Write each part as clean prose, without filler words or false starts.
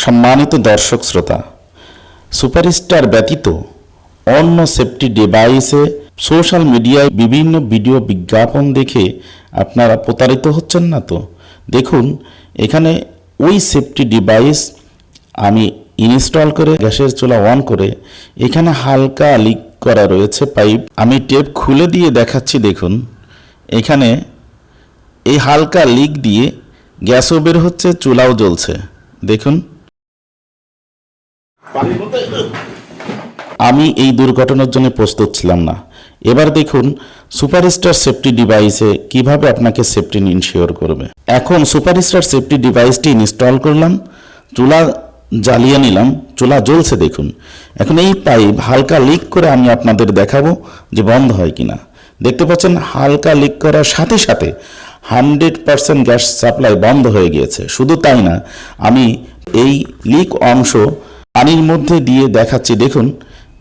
সম্মানিত দর্শক শ্রোতা, সুপারস্টার ব্যতীত অন্য সেফটি ডিভাইসে সোশ্যাল মিডিয়ায় বিভিন্ন ভিডিও বিজ্ঞাপন দেখে আপনারা প্রতারিত হচ্ছেন না তো? দেখুন, এখানে ওই সেফটি ডিভাইস আমি ইনস্টল করে গ্যাসের চুলা অন করে এখানে হালকা লিক করা রয়েছে পাইপ। আমি টেপ খুলে দিয়ে দেখাচ্ছি। দেখুন, এখানে এই হালকা লিক দিয়ে গ্যাসও বের হচ্ছে, চুলাও জ্বলছে। দেখুন, আমি এই দুর্ঘটনার জন্য প্রস্তুত ছিলাম না। এবার দেখুন সুপারস্টার সেফটি ডিভাইসে কিভাবে আপনাকে সেফটি ইনশিওর করবে। এখন সুপারস্টার সেফটি ডিভাইসটি ইনস্টল করলাম, চুলা জ্বালিয়ে নিলাম, চুলা জ্বলছে। দেখুন, এখন এই পাইপ হালকা লিক করে আমি আপনাদের দেখাবো যে বন্ধ হয় কিনা। দেখতে পাচ্ছেন হালকা লিক করার সাথে সাথে 100% গ্যাস সাপ্লাই বন্ধ হয়ে গিয়েছে। শুধু তাই না, আমি এই লিক অংশ পানির মধ্যে দিয়ে দেখাচ্ছি। দেখুন,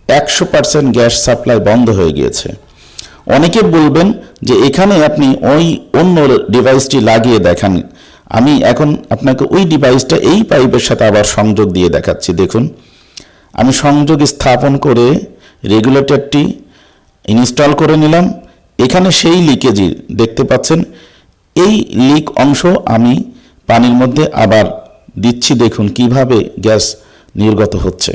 100% গ্যাস সাপ্লাই বন্ধ হয়ে গিয়েছে। অনেকে বলবেন যে এখানে আপনি ওই অন্য ডিভাইসটি লাগিয়ে দেখান। আমি এখন আপনাকে ওই ডিভাইসটা এই পাইপের সাথে আবার সংযোগ দিয়ে দেখাচ্ছি। দেখুন, আমি সংযোগ স্থাপন করে রেগুলেটরটি ইনস্টল করে নিলাম। এখানে সেই লিকেজই দেখতে পাচ্ছেন, এই লিক অংশ আমি পানির মধ্যে আবার দিচ্ছি। দেখুন কিভাবে গ্যাস নির্গত হচ্ছে,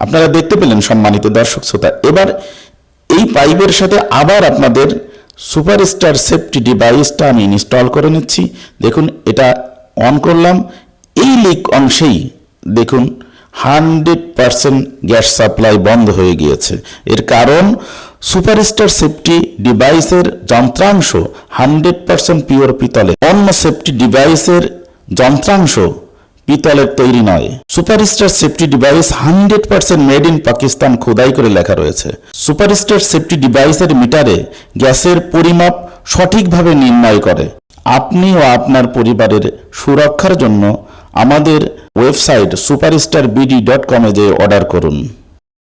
আপনারা দেখতে পেলেন সম্মানিত দর্শক শ্রোতা। এবার এই পাইপের সাথে আবার আপনাদের সুপারস্টার সেফটি ডিভাইসটা আমি ইনস্টল করে নিচ্ছি। দেখুন, এটা অন করলাম, এই লিক অংশেই দেখুন 100% গ্যাস সাপ্লাই বন্ধ হয়ে গিয়েছে। এর কারণ সুপারস্টার সেফটি ডিভাইসের যন্ত্রাংশ 100% পিওর পিতলে, অন্য সেফটি ডিভাইসের যন্ত্রাংশ পিতলের তৈরি নয়। Superstar safety device 100% made in Pakistan খোদাই করে লেখা রয়েছে। সুপারস্টার সেফটি ডিভাইসের মিটারে গ্যাসের পরিমাপ সঠিকভাবে নির্ণয় করে। আপনি ও আপনার পরিবারের সুরক্ষার জন্য আমাদের ওয়েবসাইট superstarbd.com-এ যেয়ে অর্ডার করুন।